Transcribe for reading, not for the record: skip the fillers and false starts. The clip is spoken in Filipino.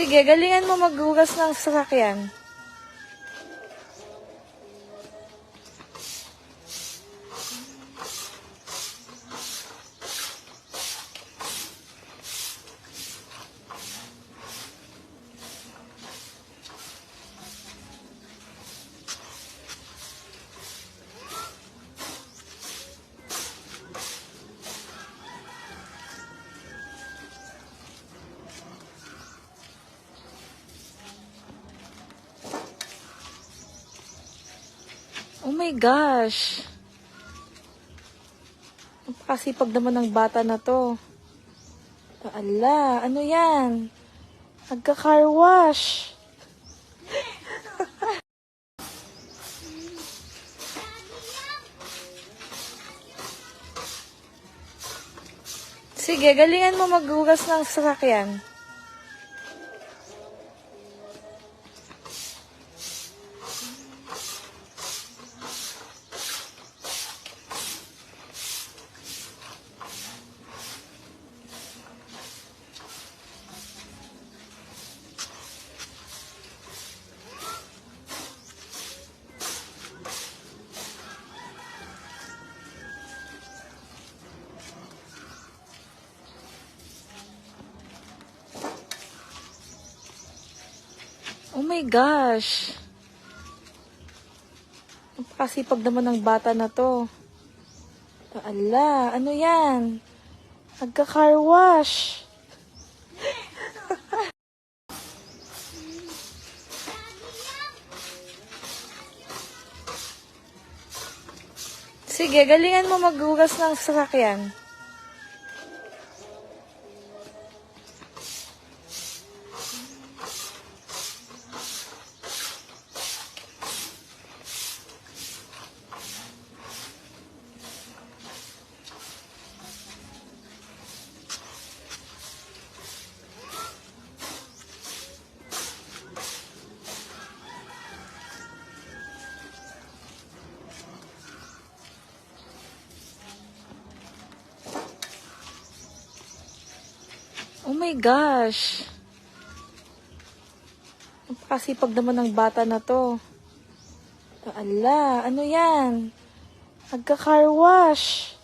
Sige, galingan mo maghugas ng sasakyan. Oh my gosh. Napakasipag naman ng bata na to. Ala, ano yan? Nagka-car wash. Sige, galingan mo maghugas ng sasakyan. Oh my gosh. Napakasipag naman ng bata na to. Ala, ano yan? Nagka-car wash. Sige, galingan mo maghugas ng sasakyan. Oh my gosh. Napakasipag naman ng bata na to. Ala, ano yan? Nagka-car wash.